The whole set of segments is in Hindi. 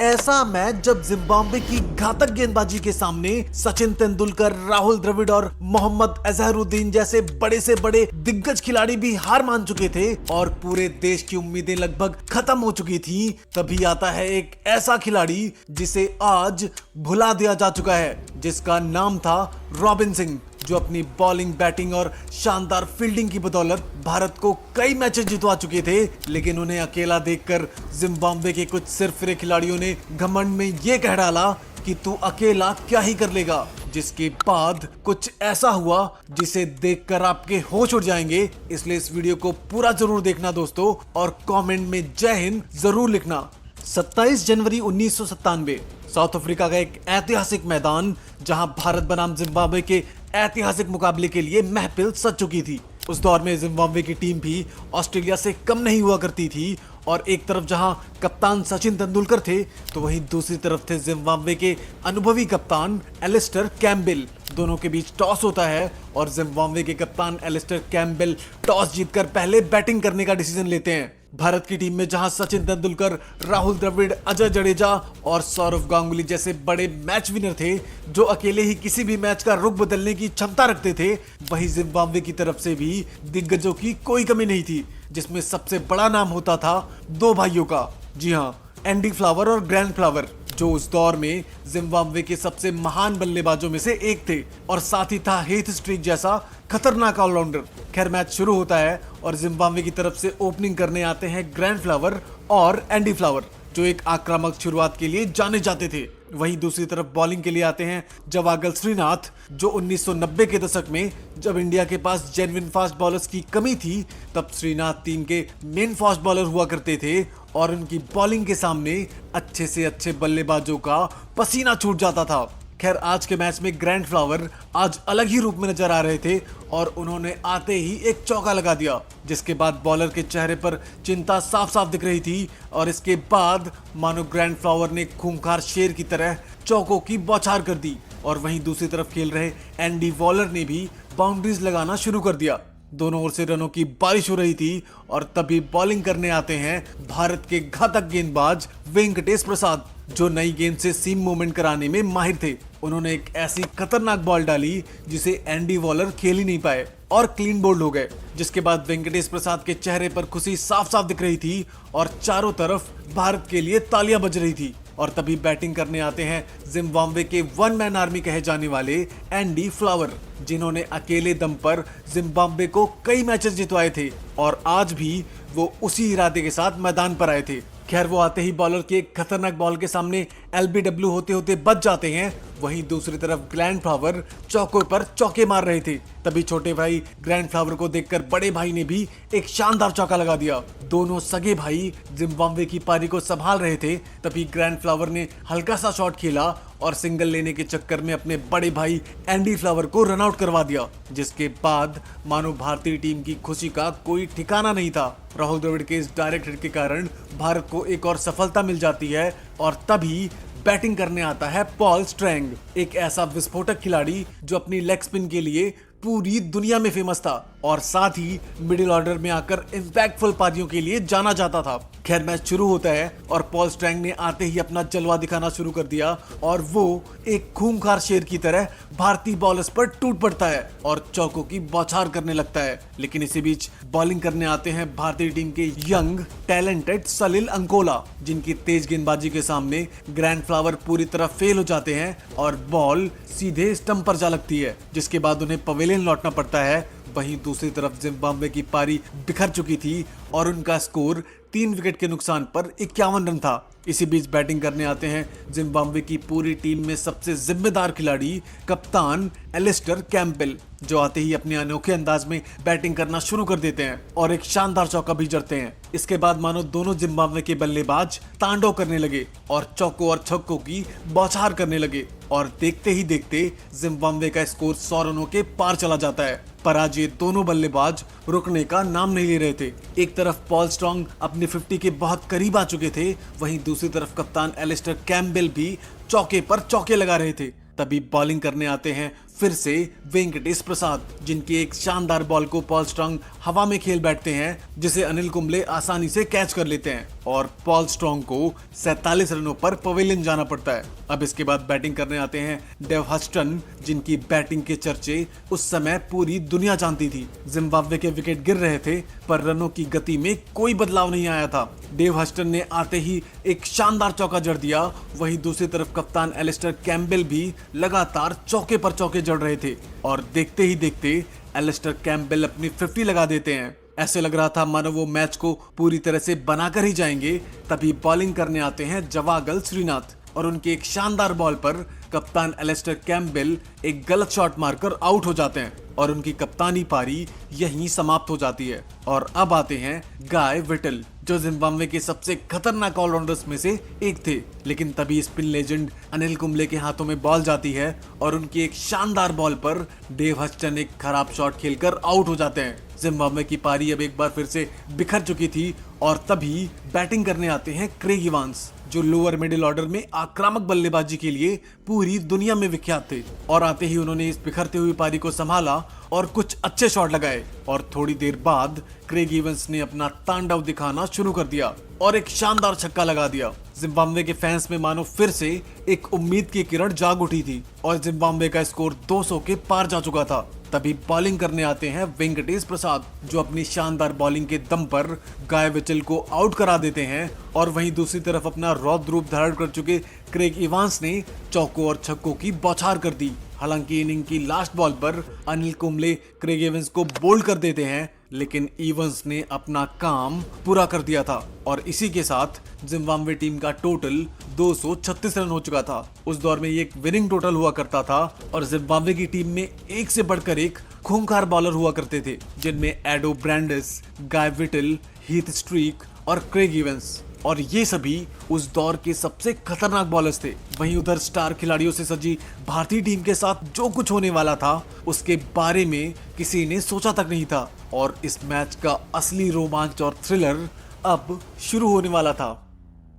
ऐसा मैच जब जिम्बाब्वे की घातक गेंदबाजी के सामने सचिन तेंदुलकर, राहुल द्रविड़ और मोहम्मद अजहरुद्दीन जैसे बड़े से बड़े दिग्गज खिलाड़ी भी हार मान चुके थे और पूरे देश की उम्मीदें लगभग खत्म हो चुकी थी, तभी आता है एक ऐसा खिलाड़ी जिसे आज भुला दिया जा चुका है, जिसका नाम था रॉबिन सिंह, जो अपनी बॉलिंग, बैटिंग और शानदार फील्डिंग की बदौलत भारत को कई मैचेस जितवा चुके थे। लेकिन उन्हें अकेला देखकर जिम्बाब्वे के कुछ सिरफिरे खिलाड़ियों ने घमंड में ये कह डाला कि तू अकेला क्या ही कर लेगा, जिसके बाद कुछ ऐसा हुआ जिसे देखकर आपके होश उड़ जाएंगे। इसलिए इस वीडियो को पूरा जरूर देखना दोस्तों, और कमेंट में जय हिंद जरूर लिखना। 27 जनवरी 1997 साउथ अफ्रीका का एक ऐतिहासिक मैदान, जहां भारत बनाम जिम्बाब्वे के ऐतिहासिक मुकाबले के लिए महफिल सज चुकी थी। उस दौर में जिम्बाब्वे की टीम भी ऑस्ट्रेलिया से कम नहीं हुआ करती थी, और एक तरफ जहां कप्तान सचिन तेंदुलकर थे, तो वहीं दूसरी तरफ थे जिम्बाब्वे के अनुभवी कप्तान एलिस्टर कैम्पबेल। दोनों के बीच टॉस होता है और जिम्बाब्वे के कप्तान एलिस्टर कैम्पबेल टॉस जीतकर पहले बैटिंग करने का डिसीजन लेते हैं। भारत की टीम में जहां सचिन तेंदुलकर, राहुल द्रविड़, अजय जडेजा और सौरव गांगुली जैसे बड़े मैच विनर थे, जो अकेले ही किसी भी मैच का रुख बदलने की क्षमता रखते थे, वहीं जिम्बाब्वे की तरफ से भी दिग्गजों की कोई कमी नहीं थी, जिसमें सबसे बड़ा नाम होता था दो भाइयों का। जी हाँ, एंडी फ्लावर और ग्रैंड फ्लावर, जो उस दौर में जिम्बाब्वे के सबसे महान बल्लेबाजों में से एक थे, और साथ ही था हेथ स्ट्रीक जैसा खतरनाक ऑलराउंडर। खैर, मैच शुरू होता है और जिम्बाब्वे की तरफ से ओपनिंग करने आते हैं ग्रैंड फ्लावर और एंडी फ्लावर, जो एक आक्रामक शुरुआत के लिए जाने जाते थे। वहीं दूसरी तरफ बॉलिंग के लिए आते हैं जवागल श्रीनाथ, जो 1990 के दशक में जब इंडिया के पास जेन्युइन फास्ट बॉलर्स की कमी थी, तब श्रीनाथ टीम के मेन फास्ट बॉलर हुआ करते थे, और उनकी बॉलिंग के सामने अच्छे से अच्छे बल्लेबाजों का पसीना छूट जाता था। खैर, आज के मैच में ग्रैंड फ्लावर आज अलग ही रूप में नजर आ रहे थे, और उन्होंने आते ही एक चौका लगा दिया, जिसके बाद बॉलर के चेहरे पर चिंता साफ साफ दिख रही थी, और इसके बाद मानो ग्रैंड फ्लावर ने खूंखार शेर की तरह चौकों की बौछार कर दी। और वहीं दूसरी तरफ खेल रहे एंडी वॉलर ने भी बाउंड्रीज लगाना शुरू कर दिया। दोनों ओर से रनों की बारिश हो रही थी, और तभी बॉलिंग करने आते हैं भारत के घातक गेंदबाज वेंकटेश प्रसाद, जो नई गेंद से सीम मूवमेंट कराने में माहिर थे। उन्होंने एक ऐसी खतरनाक बॉल डाली जिसे एंडी वॉलर खेल ही नहीं पाए और क्लीन बोल्ड हो गए, जिसके बाद वेंकटेश प्रसाद के चेहरे पर खुशी साफ साफ दिख रही थी, और चारों तरफ भारत के लिए तालियां बज रही थी। और तभी बैटिंग करने आते हैं जिम्बाब्वे के वन मैन आर्मी कहे जाने वाले एंडी फ्लावर, जिन्होंने अकेले दम पर जिम्बाब्वे को कई मैचेस जितवाए थे, और आज भी वो उसी इरादे के साथ मैदान पर आए थे। खैर, वो आते ही बॉलर की एक खतरनाक बॉल के सामने एलबीडब्ल्यू होते होते बच जाते हैं। वहीं दूसरी तरफ ग्रैंड फ्लावर चौकों पर चौके मार रहे थे। तभी छोटे भाई ग्रैंड फ्लावर को देखकर बड़े भाई ने भी एक शानदार चौका लगा दिया। दोनों सगे भाई जिम्बाब्वे की पारी को संभाल रहे थे। तभी ग्रैंड फ्लावर ने हल्का सा शॉट खेला और सिंगल लेने के चक्कर में अपने बड़े भाई एंडी फ्लावर को रन आउट करवा दिया, जिसके बाद मानो भारतीय टीम की खुशी का कोई ठिकाना नहीं था। राहुल द्रविड़ के इस डायरेक्ट हिट के कारण भारत को एक और सफलता मिल जाती है, और तभी बैटिंग करने आता है पॉल स्ट्रैंग, एक ऐसा विस्फोटक खिलाड़ी जो अपनी लेग स्पिन के लिए पूरी दुनिया में फेमस था, और साथ ही मिडिल ऑर्डर में आकर इंपैक्टफुल पारियों के लिए जाना जाता था। खैर, मैच शुरू होता है और पॉल स्ट्रैंग ने आते ही अपना जलवा दिखाना शुरू कर दिया, और वो एक खूंखार शेर की तरह भारतीय बॉलर्स पर टूट पड़ता है और चौकों की बौछार करने लगता है। लेकिन इसी बीच बॉलिंग करने आते हैं भारतीय टीम के यंग टैलेंटेड सलिल अंकोला, जिनकी तेज गेंदबाजी के सामने ग्रैंड फ्लावर पूरी तरह फेल हो जाते हैं और बॉल सीधे स्टंप पर जा लगती है, जिसके बाद उन्हें पवेलियन लौटना पड़ता है। वहीं दूसरी तरफ जिम्बाब्वे की पारी बिखर चुकी थी और उनका स्कोर 3 विकेट के नुकसान पर 51 रन था। इसी बीच बैटिंग करने आते हैं जिम्बाब्वे की पूरी टीम में सबसे जिम्मेदार खिलाड़ी कप्तान एलिस्टर कैम्पबेल, जो आते ही अपने अनोखे अंदाज में बैटिंग करना शुरू कर देते हैं और एक शानदार चौका भी जड़ते हैं। इसके बाद मानो दोनों जिम्बाब्वे के बल्लेबाज तांडव करने लगे और चौकों और छक्कों की बौछार करने लगे, और देखते ही देखते जिम्बाब्वे का स्कोर 100 रनों के पार चला जाता है। पर आज ये दोनों बल्लेबाज रुकने का नाम नहीं ले रहे थे। एक तरफ पॉल स्ट्रॉन्ग अपने 50 के बहुत करीब आ चुके थे, वहीं दूसरी तरफ कप्तान एलिस्टर कैम्पबेल भी चौके पर चौके लगा रहे थे। तभी बॉलिंग करने आते हैं फिर से वेंकटेश प्रसाद, जिनकी एक शानदार बॉल को पॉल स्ट्रॉन्ग हवा में खेल बैठते हैं, जिसे अनिल कुंबले आसानी से कैच कर लेते हैं और पॉल स्ट्रॉन्ग को 47 रनों पर पवेलियन जाना पड़ता है। अब इसके बाद बैटिंग करने आते हैं डेव हस्टन, जिनकी बैटिंग के चर्चे उस समय पूरी दुनिया जानती थी। जिम्बाब्वे के विकेट गिर रहे थे, पर रनों की गति में कोई बदलाव नहीं आया था। डेव हस्टन ने आते ही एक शानदार चौका जड़ दिया। वहीं दूसरी तरफ कप्तान एलिस्टर कैम्पबेल भी लगातार चौके पर चौके जड़ रहे थे और देखते ही देखते एलिस्टर कैम्पबेल अपनी 50 लगा देते हैं। ऐसे लग रहा था मानो वो मैच को पूरी तरह से बनाकर ही जाएंगे। तभी बॉलिंग करने आते हैं जवागल श्रीनाथ और उनके एक शानदार बॉल पर कप्तान एलिस्टर कैम्पबेल एक गलत शॉट मारकर आउट हो जाते हैं और उनकी कप्तानी पारी यहीं समाप्त हो जाती है। और अब आते हैं गाय विटल, जो जिम्बाब्वे के सबसे खतरनाक ऑलराउंडर्स में से एक थे। लेकिन तभी स्पिन लेजेंड अनिल कुंबले के हाथों में बॉल जाती है और उनकी एक शानदार बॉल पर डेव हस्टन एक खराब शॉट खेलकर आउट हो जाते हैं। जिम्बाब्वे की पारी अब एक बार फिर से बिखर चुकी थी और तभी बैटिंग करने आते हैं क्रेग इवांस, जो लोअर मिडिल ऑर्डर में आक्रामक बल्लेबाजी के लिए पूरी दुनिया में विख्यात थे। और आते ही उन्होंने इस बिखरते हुई पारी को संभाला और कुछ अच्छे शॉट लगाए और थोड़ी देर बाद क्रेग इवांस ने अपना तांडव दिखाना शुरू कर दिया और एक शानदार छक्का लगा दिया। जिम्बाब्वे के फैंस में मानो फिर से एक उम्मीद की किरण जाग उठी थी और जिम्बाब्वे का स्कोर 200 के पार जा चुका था। तभी बॉलिंग करने आते हैं वेंकटेश प्रसाद, जो अपनी शानदार बॉलिंग के दम पर गाय विटल को आउट करा देते हैं। और वहीं दूसरी तरफ अपना रौद्र रूप धारण कर चुके क्रेग इवांस ने चौकों और छक्कों की बौछार कर दी। हालांकि इनिंग की लास्ट बॉल पर अनिल कुंबले क्रेग इवांस को बोल्ड कर देते हैं, लेकिन इवांस ने अपना काम पूरा कर दिया था और इसी के साथ जिम्बाब्वे टीम का टोटल 236 रन हो चुका था। उस दौर में ये एक विनिंग टोटल हुआ करता था और जिम्बाब्वे की टीम में एक से बढ़कर एक खूंखार बॉलर हुआ करते थे, जिनमें एडो ब्रांडिस, गाय विटल, हीथ स्ट्रीक और क्रेग इवांस, और ये सभी उस दौर के सबसे खतरनाक बॉलर्स थे। वहीं उधर स्टार खिलाड़ियों से सजी भारतीय टीम के साथ जो कुछ होने वाला था उसके बारे में किसी ने सोचा तक नहीं था और इस मैच का असली रोमांच और थ्रिलर अब शुरू होने वाला था।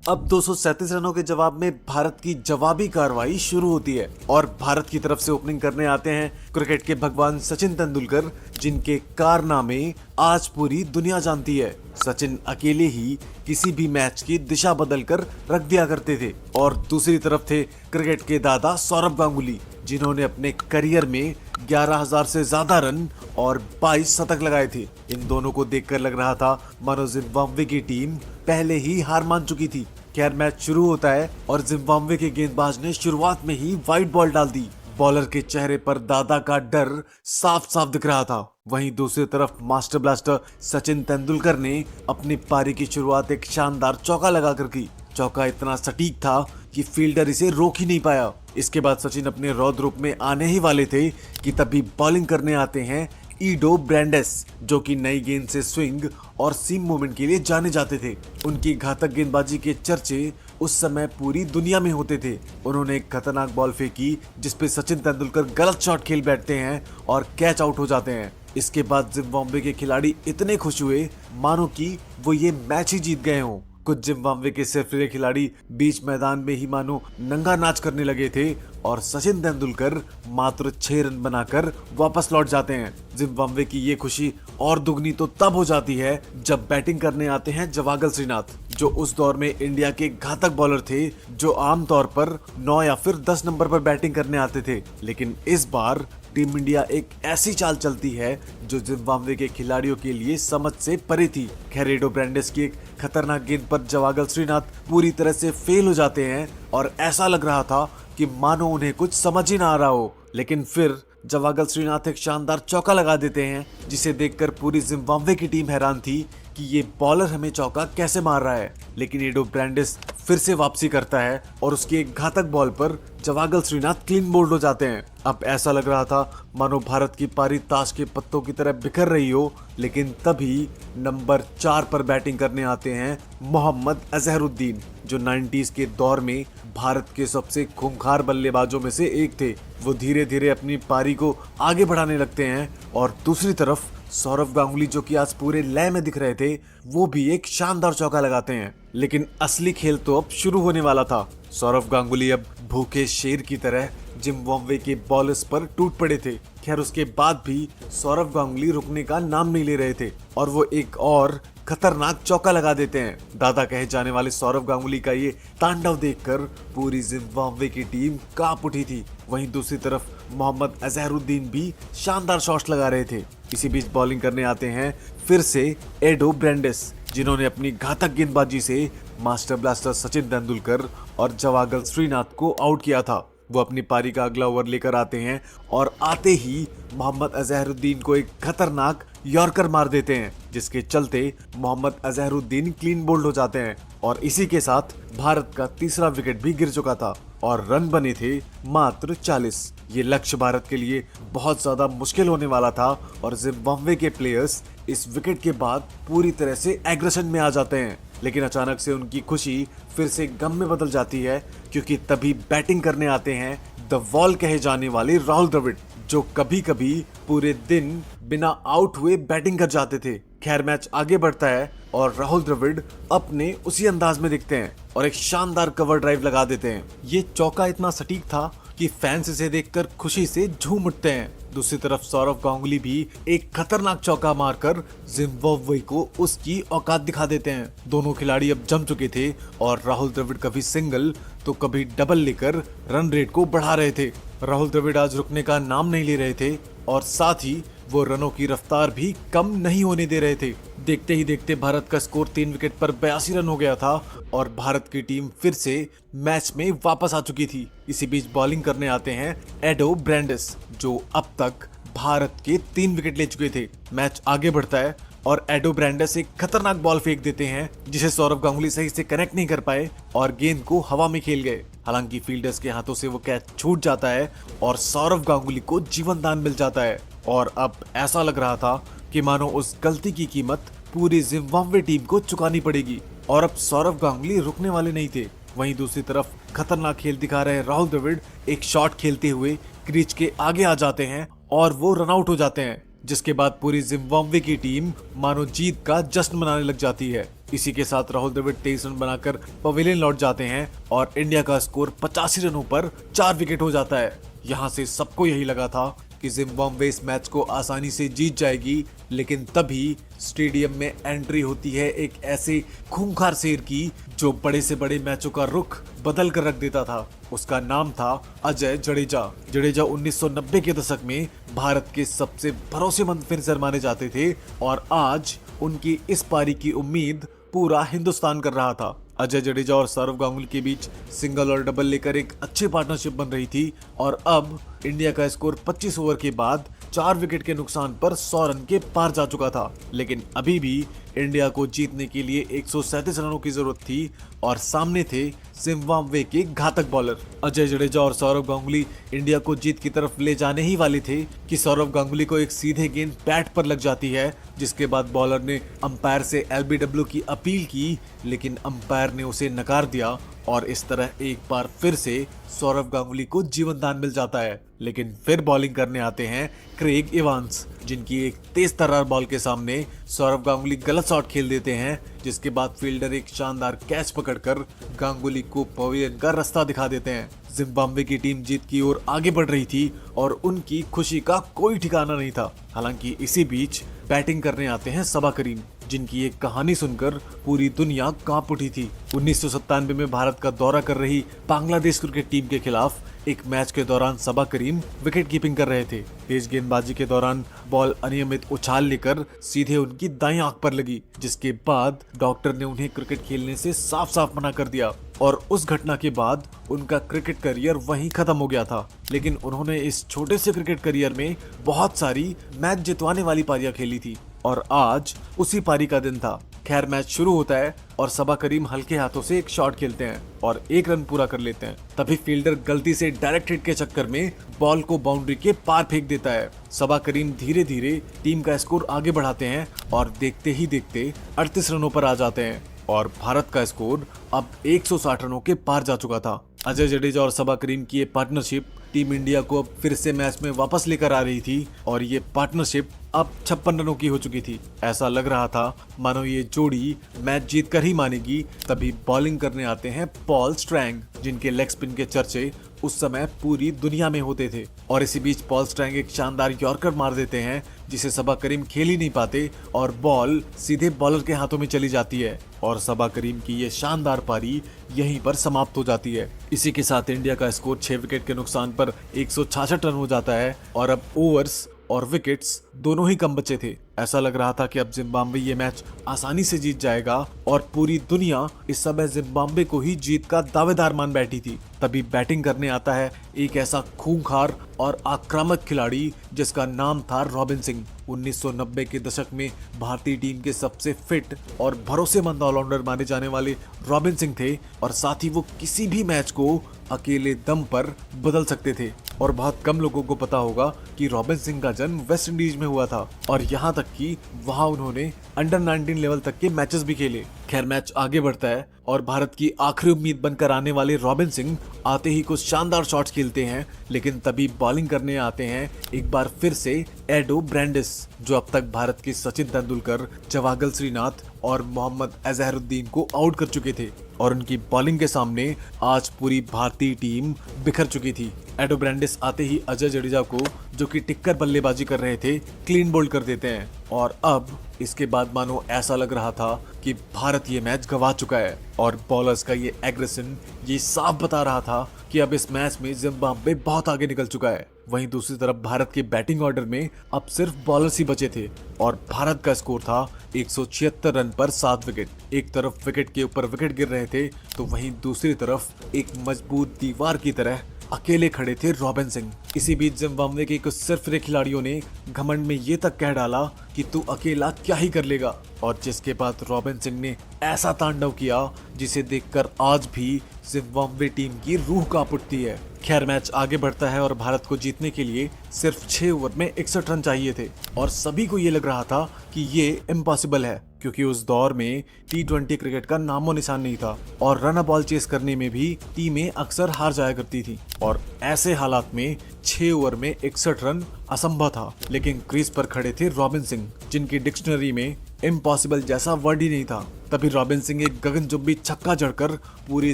अब 237 रनों के जवाब में भारत की जवाबी कार्रवाई शुरू होती है और भारत की तरफ से ओपनिंग करने आते हैं क्रिकेट के भगवान सचिन तेंदुलकर, जिनके कारनामे आज पूरी दुनिया जानती है। सचिन अकेले ही किसी भी मैच की दिशा बदलकर रख दिया करते थे। और दूसरी तरफ थे क्रिकेट के दादा सौरभ गांगुली, जिन्होंने अपने करियर में 11,000 से ज्यादा रन और 22 शतक लगाए थे। इन दोनों को देखकर लग रहा था मानो जिम्बाब्वे की टीम पहले ही हार मान चुकी थी। खैर, मैच शुरू होता है और जिम्बाब्वे के गेंदबाज ने शुरुआत में ही वाइड बॉल डाल दी। बॉलर के चेहरे पर दादा का डर साफ साफ दिख रहा था। वहीं दूसरी तरफ मास्टर ब्लास्टर सचिन तेंदुलकर ने अपनी पारी की शुरुआत एक शानदार चौका लगाकर की। चौका इतना सटीक था कि फील्डर इसे रोक ही नहीं पाया। इसके बाद सचिन अपने रौद्र रूप में आने ही वाले थे कि तभी बॉलिंग करने आते हैं ईडो ब्रांडेस, जो कि नई गेंद से स्विंग और सीम मूवमेंट के लिए जाने जाते थे। उनकी घातक गेंदबाजी के चर्चे उस समय पूरी दुनिया में होते थे। उन्होंने एक खतरनाक बॉल फेंकी जिसपे सचिन तेंदुलकर गलत शॉट खेल बैठते हैं और कैच आउट हो जाते हैं। इसके बाद जिम्बाब्वे के खिलाड़ी इतने खुश हुए मानो कि वो ये मैच ही जीत गए हों। कुछ जिम्बाब्वे के सिरफिरे खिलाड़ी बीच मैदान में ही मानो नंगा नाच करने लगे थे और सचिन तेंदुलकर मात्र 6 रन बनाकर वापस लौट जाते हैं। जिम्बाब्वे की ये खुशी और दुगनी तो तब हो जाती है जब बैटिंग करने आते हैं जवागल श्रीनाथ, जो उस दौर में इंडिया के घातक बॉलर थे, जो आमतौर पर 9 या फिर 10 नंबर पर बैटिंग करने आते थे। लेकिन इस बार टीम इंडिया एक ऐसी चाल चलती है जो जिम्बाब्वे के खिलाड़ियों के लिए समझ से परे थी। खैरेडो ब्रांडेस की एक खतरनाक गेंद पर जवागल श्रीनाथ पूरी तरह से फेल हो जाते हैं और ऐसा लग रहा था कि मानो उन्हें कुछ समझ ही ना आ रहा हो। लेकिन फिर जवागल श्रीनाथ एक शानदार चौका लगा देते हैं, जिसे देखकर पूरी जिम्बाब्वे की टीम हैरान थी कि ये बॉलर हमें चौका कैसे मार रहा है। लेकिन ईडो ब्रांडेस फिर से वापसी करता है और उसकी एक घातक बॉल पर जवागल श्रीनाथ क्लीन बोल्ड हो जाते हैं। अब ऐसा लग रहा था मानो भारत की पारी ताश के पत्तों की तरह बिखर रही हो। लेकिन तभी नंबर 4 पर बैटिंग करने आते हैं मोहम्मद अजहरुद्दीन, जो 90s के दौर में भारत के सबसे खूंखार बल्लेबाजों में से एक थे। वो धीरे धीरे अपनी पारी को आगे बढ़ाने लगते हैं और दूसरी तरफ सौरभ गांगुली, जो कि आज पूरे लय में दिख रहे थे, वो भी एक शानदार चौका लगाते हैं। लेकिन असली खेल तो अब शुरू होने वाला था। सौरभ गांगुली अब भूखे शेर की तरह जिम्बाब्वे के बॉलर्स पर टूट पड़े थे। खैर उसके बाद भी सौरव गांगुली रुकने का नाम नहीं ले रहे थे और वो एक और खतरनाक चौका लगा देते हैं। दादा कहे जाने वाले सौरव गांगुली का ये तांडव देखकर पूरी जिम्बाब्वे की टीम कांप उठी थी। वहीं दूसरी तरफ मोहम्मद अजहरुद्दीन भी शानदार शॉट्स लगा रहे थे। इसी बीच बॉलिंग करने आते हैं फिर से एडो ब्रेंडिस, जिन्होंने अपनी घातक गेंदबाजी से मास्टर ब्लास्टर सचिन तेंदुलकर और जवागल श्रीनाथ को आउट किया था। वो अपनी पारी का अगला ओवर लेकर आते हैं और आते ही मोहम्मद अजहरुद्दीन को एक खतरनाक यॉर्कर मार देते हैं, जिसके चलते मोहम्मद अजहरुद्दीन क्लीन बोल्ड हो जाते हैं और इसी के साथ भारत का तीसरा विकेट भी गिर चुका था और रन बने थे मात्र 40। ये लक्ष्य भारत के लिए बहुत ज्यादा मुश्किल होने वाला था और जिम्बाब्वे के प्लेयर्स इस विकेट के बाद पूरी तरह से एग्रेशन में आ जाते हैं। लेकिन अचानक से उनकी खुशी फिर से गम में बदल जाती है, क्योंकि तभी बैटिंग करने आते हैं द वॉल कहे जाने वाले राहुल द्रविड़, जो कभी कभी पूरे दिन बिना आउट हुए बैटिंग कर जाते थे। खैर मैच आगे बढ़ता है और राहुल द्रविड़ अपने उसी अंदाज में दिखते हैं और एक शानदार कवर ड्राइव लगा देते हैं। ये चौका इतना सटीक था कि फैंस इसे देखकर खुशी से झूम उठते हैं। दूसरी तरफ सौरव गांगुली भी एक खतरनाक चौका मारकर जिम्बाब्वे को उसकी औकात दिखा देते हैं। दोनों खिलाड़ी अब जम चुके थे और राहुल द्रविड़ कभी सिंगल तो कभी डबल लेकर रन रेट को बढ़ा रहे थे। राहुल द्रविड़ आज रुकने का नाम नहीं ले रहे थे और साथ ही वो रनों की रफ्तार भी कम नहीं होने दे रहे थे। देखते ही देखते भारत का स्कोर 3 विकेट पर 82 रन हो गया था और भारत की टीम फिर से मैच में वापस आ चुकी थी। इसी बीच बॉलिंग करने आते हैं एडो ब्रेंडिस, जो अब तक भारत के 3 विकेट ले चुके थे। मैच आगे बढ़ता है और एडो ब्रेंडिस एक खतरनाक बॉल फेंक देते हैं, जिसे सौरव गांगुली सही से कनेक्ट नहीं कर पाए और गेंद को हवा में खेल गए। हालांकि फील्डर्स के हाथों से वो कैच छूट जाता है और सौरव गांगुली को जीवन दान मिल जाता है। और अब ऐसा लग रहा था कि मानो उस गलती की कीमत पूरी जिम्बाब्वे टीम को चुकानी पड़ेगी और अब सौरव गांगुली रुकने वाले नहीं थे। वहीं दूसरी तरफ खतरनाक खेल दिखा रहे राहुल द्रविड़ एक शॉट खेलते हुए क्रीज के आगे आ जाते हैं और वो रन आउट हो जाते हैं, जिसके बाद पूरी जिम्बाब्वे की टीम मानो जीत का जश्न मनाने लग जाती है। इसी के साथ राहुल द्रविड़ 23 रन बनाकर पवेलियन लौट जाते हैं और इंडिया का स्कोर 85 रनों पर 4 विकेट हो जाता है। यहाँ से सबको यही लगा था कि जिम्बाब्वे इस मैच को आसानी से जीत जाएगी, लेकिन तभी स्टेडियम में एंट्री होती है एक ऐसे खूंखार शेर की जो बड़े से बड़े मैचों का रुख बदल कर रख देता था। उसका नाम था अजय जडेजा। जडेजा 1990 के दशक में भारत के सबसे भरोसेमंद फिनिशर माने जाते थे और आज उनकी इस पारी की उम्मीद पूरा हिंदुस्तान कर रहा था। अजय जडेजा और सौरव गांगुली के बीच सिंगल और डबल लेकर एक अच्छी पार्टनरशिप बन रही थी और अब इंडिया का स्कोर 25 ओवर के बाद 4 विकेट के नुकसान पर 100 रन के पार जा चुका था। लेकिन अभी भी इंडिया को जीतने के लिए 137 रनों की जरूरत थी और सामने थे जिम्बाब्वे के घातक बॉलर। अजय जडेजा और सौरव गांगुली इंडिया को जीत की तरफ ले जाने ही वाले थे कि सौरव गांगुली को एक सीधे गेंद बैट पर लग जाती है, जिसके बाद बॉलर ने अंपायर से एलबीडब्ल्यू की अपील की, लेकिन अंपायर ने उसे नकार दिया और इस तरह एक बार फिर से सौरव गांगुली को जीवन दान मिल जाता है। लेकिन फिर बॉलिंग करने आते हैं क्रेग इवांस, जिनकी एक तेज तर्रार बॉल के सामने सौरव गांगुली गलत शॉट खेल देते हैं, जिसके बाद फील्डर एक शानदार कैच पकड़कर गांगुली को पवेलियन का रास्ता दिखा देते हैं। जिम्बाब्वे की टीम जीत की ओर आगे बढ़ रही थी और उनकी खुशी का कोई ठिकाना नहीं था। हालांकि इसी बीच बैटिंग करने आते हैं सबा करीम, जिनकी एक कहानी सुनकर पूरी दुनिया कांप उठी थी। 1997 में भारत का दौरा कर रही बांग्लादेश क्रिकेट टीम के खिलाफ एक मैच के दौरान सबा करीम विकेट कीपिंग कर रहे थे। तेज गेंदबाजी के दौरान बॉल अनियमित उछाल लेकर सीधे उनकी दाईं आंख पर लगी, जिसके बाद डॉक्टर ने उन्हें क्रिकेट खेलने से साफ साफ मना कर दिया और उस घटना के बाद उनका क्रिकेट करियर वहीं खत्म हो गया था। लेकिन उन्होंने इस छोटे से क्रिकेट करियर में बहुत सारी मैच जितवाने वाली पारियां खेली थी और आज उसी पारी का दिन था। खैर मैच शुरू होता है और सबा करीम हल्के हाथों से एक शॉट खेलते हैं और 1 रन पूरा कर लेते हैं। तभी फील्डर गलती से डायरेक्ट हिट के चक्कर में बॉल को बाउंड्री के पार फेंक देता है। सबा करीम धीरे धीरे टीम का स्कोर आगे बढ़ाते हैं और देखते ही देखते 38 रनों पर आ जाते हैं और भारत का स्कोर अब 160 रनों के पार जा चुका था। अजय जडेजा और सबा करीम की ये पार्टनरशिप टीम इंडिया को अब फिर से मैच में वापस लेकर आ रही थी और ये पार्टनरशिप अब 56 रनों की हो चुकी थी। ऐसा लग रहा था मानो ये जोड़ी मैच जीत कर ही मानेगी। तभी बॉलिंग करने आते हैं पॉल स्ट्रैंग, जिनके लेग स्पिन के चर्चे उस समय पूरी दुनिया में होते थे। और इसी बीच पॉल स्ट्रैंग एक शानदार यॉर्कर मार देते हैं जिसे सबा करीम खेल ही नहीं पाते और बॉल सीधे बॉलर के हाथों में चली जाती है और सबा करीम की ये शानदार पारी यहीं पर समाप्त हो जाती है। इसी के साथ इंडिया का स्कोर 6 विकेट के नुकसान पर 166 रन हो जाता है और अब ओवर्स और विकेट्स दोनों ही कम बचे थे। ऐसा लग रहा था कि अब जिम्बाब्वे ये मैच आसानी से जीत जाएगा और पूरी दुनिया इस समय जिम्बाब्वे को ही जीत का दावेदार मान बैठी थी। तभी बैटिंग करने आता है एक ऐसा खूंखार और आक्रामक खिलाड़ी जिसका नाम था रॉबिन सिंह। 1990 के दशक में भारतीय टीम के सबसे फिट और भरोसेमंद ऑलराउंडर माने जाने वाले रॉबिन सिंह थे और साथ ही वो किसी भी मैच को अकेले दम पर बदल सकते थे। और बहुत कम लोगों को पता होगा कि रॉबिन सिंह का जन्म वेस्ट इंडीज में हुआ था और यहाँ तक कि वहाँ उन्होंने अंडर 19 लेवल तक के मैचेस भी खेले। खैर मैच आगे बढ़ता है और भारत की आखिरी उम्मीद बनकर आने वाले रॉबिन सिंह आते ही कुछ शानदार शॉट्स खेलते हैं, लेकिन तभी बॉलिंग करने आते हैं एक बार फिर से एडो ब्रांडिस, जो अब तक भारत के सचिन तेंदुलकर, जवागल श्रीनाथ और मोहम्मद अजहरुद्दीन को आउट कर चुके थे। और उनकी बॉलिंग के सामने आज पूरी भारतीय टीम बिखर चुकी थी। एडो ब्रांडिस आते ही अजय जडेजा को, जो कि टिक्कर बल्लेबाजी कर रहे थे, क्लीन बोल्ड कर देते हैं और अब इसके बाद मानो ऐसा लग रहा था कि भारत ये मैच गंवा चुका है और बॉलर्स का ये एग्रेशन ये साफ बता रहा था कि अब इस मैच में जिम्बाब्वे बहुत आगे निकल चुका है। वहीं दूसरी तरफ भारत के बैटिंग ऑर्डर में अब सिर्फ बॉलर्स ही बचे थे और भारत का स्कोर था 176 रन पर 7 विकेट। एक तरफ विकेट के ऊपर विकेट गिर रहे थे तो वहीं दूसरी तरफ एक मजबूत दीवार की तरह अकेले खड़े थे रॉबिन सिंह। इसी बीच जिम्बाब्वे के कुछ सिरफिरे खिलाड़ियों ने घमंड में ये तक कह डाला कि तू अकेला क्या ही कर लेगा, और जिसके बाद रॉबिन सिंह ने ऐसा तांडव किया जिसे देखकर आज भी जिम्बाब्वे टीम की रूह कांप उठती है। खैर मैच आगे बढ़ता है और भारत को जीतने के लिए सिर्फ 6 ओवर में 61 रन चाहिए थे और सभी को ये लग रहा था कि ये इम्पॉसिबल है, क्योंकि उस दौर में T20 क्रिकेट का नामो निशान नहीं था और रन बॉल चेस करने में भी टीमें अक्सर हार जाया करती थी और ऐसे हालात में 6 ओवर में 61 रन असंभव था। लेकिन क्रीज पर खड़े थे रॉबिन सिंह, जिनकी डिक्शनरी में इम्पॉसिबल जैसा वर्ड ही नहीं था। तभी रॉबिन सिंह एक गगनचुंबी छक्का जड़कर पूरी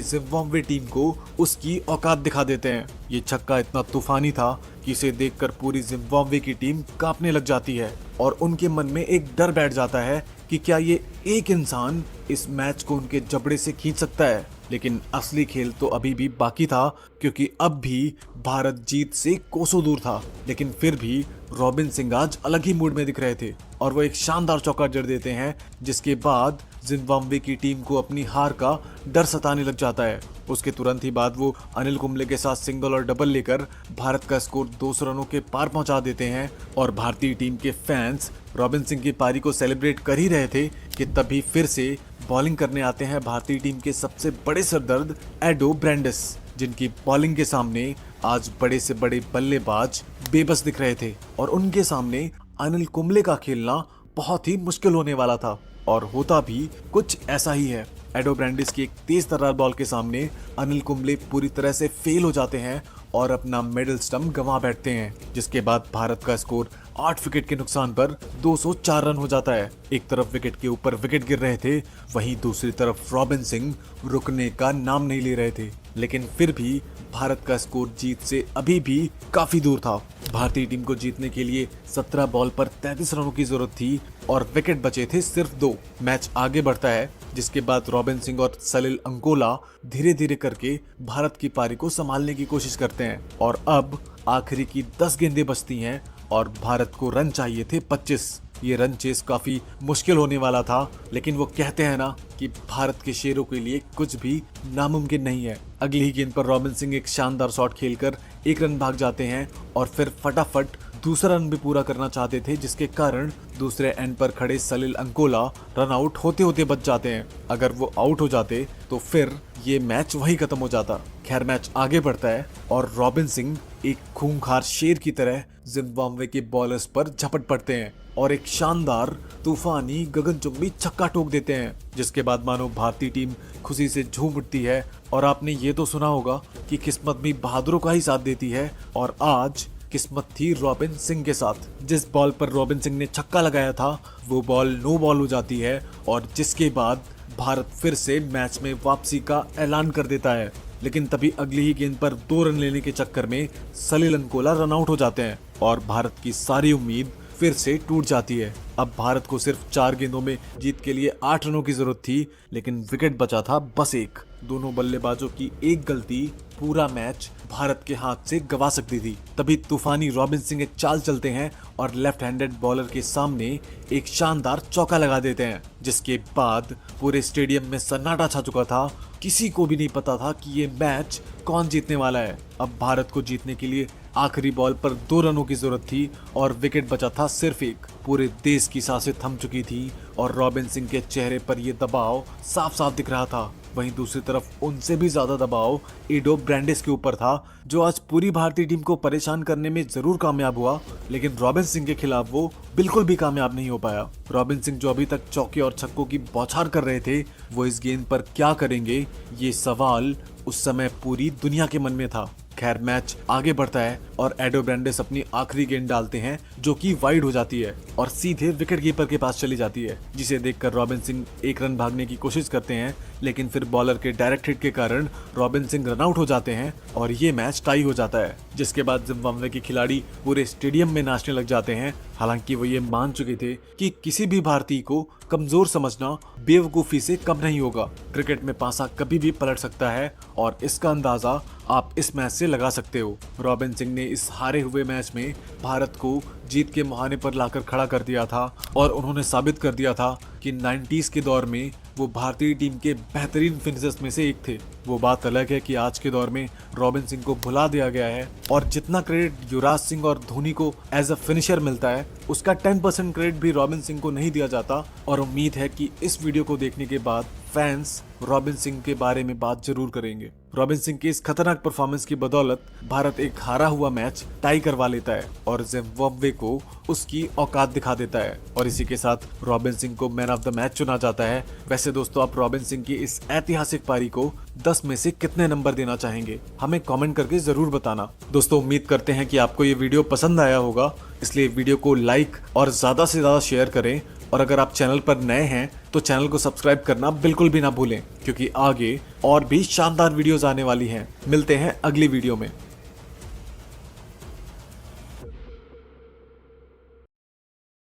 जिम्बाब्वे टीम को उसकी औकात दिखा देते हैं। ये छक्का इतना तूफानी था कि इसे देखकर पूरी जिम्बाब्वे की टीम कांपने लग जाती है और उनके मन में एक डर बैठ जाता है कि क्या ये एक इंसान इस मैच को उनके जबड़े से खींच सकता है। लेकिन असली खेल तो अभी भी बाकी था, क्योंकि अब भी भारत जीत से कोसों दूर था। लेकिन फिर भी रॉबिन सिंह आज अलग ही मूड में दिख रहे थे और वो एक शानदार चौका जड़ देते हैं, जिसके बाद जिम्बाब्वे की टीम को अपनी हार का डर सताने लग जाता है। उसके तुरंत ही बाद वो अनिल कुंबले के साथ सिंगल और डबल लेकर भारत का स्कोर 200 रनों के पार पहुंचा देते हैं और भारतीय टीम के फैंस रॉबिन सिंह की पारी को सेलिब्रेट कर ही रहे थे कि तभी फिर से बॉलिंग करने आते हैं भारतीय टीम के सबसे बड़े सरदर्द एडो ब्रांडिस, जिनकी बॉलिंग के सामने आज बड़े से बड़े बल्लेबाज बेबस दिख रहे थे और उनके सामने अनिल कुंबले का खेलना बहुत ही मुश्किल होने वाला था और होता भी कुछ ऐसा ही है। एडो ब्रांडिस की एक तेज तर्रार बॉल के सामने अनिल कुंबले पूरी तरह से फेल हो जाते हैं और अपना मिडिल स्टंप गंवा बैठते हैं, जिसके बाद भारत का स्कोर 8 विकेट के नुकसान पर 204 रन हो जाता है। एक तरफ विकेट के ऊपर विकेट गिर रहे थे, वहीं दूसरी तरफ रॉबिन सिंह रुकने का नाम नहीं ले रहे थे। लेकिन फिर भी भारत का स्कोर जीत से अभी भी काफी दूर था। भारतीय टीम को जीतने के लिए 17 बॉल पर 33 रनों की जरूरत थी और विकेट बचे थे सिर्फ 2। मैच आगे बढ़ता है, जिसके बाद रॉबिन सिंह और सलिल अंकोला धीरे धीरे करके भारत की पारी को संभालने की कोशिश करते हैं और अब आखिरी की 10 गेंदें बचती हैं और भारत को रन चाहिए थे 25। ये रन चेस काफी मुश्किल होने वाला था, लेकिन वो कहते हैं ना कि भारत के शेरों के लिए कुछ भी नामुमकिन नहीं है। अगली ही गेंद पर रॉबिन सिंह एक शानदार शॉट खेलकर 1 रन भाग जाते हैं और फिर फटाफट दूसरा रन भी पूरा करना चाहते थे, जिसके कारण दूसरे एंड पर खड़े सलिल अंकोला रन आउट होते होते बच जाते हैं। अगर वो आउट हो जाते तो फिर ये मैच वहीं खत्म हो जाता। खैर मैच आगे बढ़ता है और रॉबिन सिंह एक खूंखार शेर की तरह जिम्बाब्वे के बॉलर्स पर झपट पड़ते हैं और एक शानदार तूफानी गगनचुंबी छक्का ठोक देते हैं, जिसके बाद मानो भारतीय टीम खुशी से झूम उठती है। और आपने ये तो सुना होगा कि किस्मत भी बहादुरों का ही साथ देती है और आज किस्मत थी रॉबिन सिंह के साथ। जिस बॉल पर रॉबिन सिंह ने छक्का लगाया था वो बॉल नो बॉल हो जाती है और जिसके बाद भारत फिर से मैच में वापसी का ऐलान कर देता है। लेकिन तभी अगली ही गेंद पर 2 रन लेने के चक्कर में सलील अंकोला रन आउट हो जाते हैं और भारत की सारी उम्मीद फिर से टूट जाती है। अब भारत को सिर्फ 4 गेंदों में जीत के लिए 8 रनों की जरूरत थी, लेकिन विकेट बचा था बस एक। दोनों बल्लेबाजों की एक गलती पूरा मैच भारत के हाथ से गवा सकती थी। तभी तूफानी रॉबिन सिंह एक चाल चलते हैं और लेफ्ट हैंडेड बॉलर के सामने एक शानदार चौका लगा देते हैं, जिसके बाद पूरे स्टेडियम में सन्नाटा छा चुका था। किसी को भी नहीं पता था कि ये मैच कौन जीतने वाला है। अब भारत को जीतने के लिए आखिरी बॉल पर 2 रनों की जरूरत थी और विकेट बचा था सिर्फ एक। पूरे देश की सांसें थम चुकी थी और रॉबिन सिंह के चेहरे पर यह दबाव साफ साफ दिख रहा था। वहीं दूसरी तरफ उनसे भी ज्यादा दबाव एडो ब्रांडिस के ऊपर था, जो आज पूरी भारतीय टीम को परेशान करने में जरूर कामयाब हुआ, लेकिन रॉबिन सिंह के खिलाफ वो बिल्कुल भी कामयाब नहीं हो पाया। रॉबिन सिंह जो अभी तक चौके और छक्कों की बौछार कर रहे थे, वो इस गेंद पर क्या करेंगे, ये सवाल उस समय पूरी दुनिया के मन में था। खैर मैच आगे बढ़ता है और एडो ब्रांडिस अपनी आखिरी गेंद डालते हैं जो कि वाइड हो जाती है और सीधे विकेट कीपर के पास चली जाती है, जिसे देखकर रॉबिन सिंह 1 रन भागने की कोशिश करते हैं, लेकिन फिर बॉलर के डायरेक्ट हिट के कारण रॉबिन सिंह रन आउट हो जाते हैं और ये मैच टाई हो जाता है। जिसके बाद जिम्बाब्वे के खिलाड़ी पूरे स्टेडियम में नाचने लग जाते हैं। हालांकि वो ये मान चुके थे कि किसी भी भारतीय को कमजोर समझना बेवकूफी से कम नहीं होगा। क्रिकेट में पासा कभी भी पलट सकता है और इसका अंदाजा आप इस मैच से लगा सकते हो। रॉबिन सिंह ने इस हारे हुए मैच में भारत को जीत के मुहाने पर लाकर खड़ा कर दिया था और उन्होंने साबित कर दिया था कि 90s के दौर में वो भारतीय टीम के बेहतरीन फिनिशर्स में से एक थे। वो बात अलग है कि आज के दौर में रॉबिन सिंह को भुला दिया गया है और जितना क्रेडिट युवराज सिंह और धोनी को एज अ फिनिशर मिलता है, उसका 10% क्रेडिट भी रॉबिन सिंह को नहीं दिया जाता। और उम्मीद है कि इस वीडियो को देखने के बाद फैंस रॉबिन सिंह के बारे में बात जरूर करेंगे। रॉबिन सिंह की इस खतरनाक परफॉर्मेंस की बदौलत भारत एक हारा हुआ मैच टाई करवा लेता है और जिम्बाब्वे को उसकी औकात दिखा देता है और इसी के साथ रॉबिन सिंह को मैन ऑफ द मैच चुना जाता है। वैसे दोस्तों, आप रॉबिन सिंह की इस ऐतिहासिक पारी को 10 में से कितने नंबर देना चाहेंगे, हमें कमेंट करके जरूर बताना। दोस्तों, उम्मीद करते हैं कि आपको ये वीडियो पसंद आया होगा, इसलिए वीडियो को लाइक और ज्यादा से ज्यादा शेयर करें और अगर आप चैनल पर नए हैं तो चैनल को सब्सक्राइब करना बिल्कुल भी ना भूलें, क्योंकि आगे और भी शानदार वीडियोस आने वाली हैं। मिलते हैं अगली वीडियो में।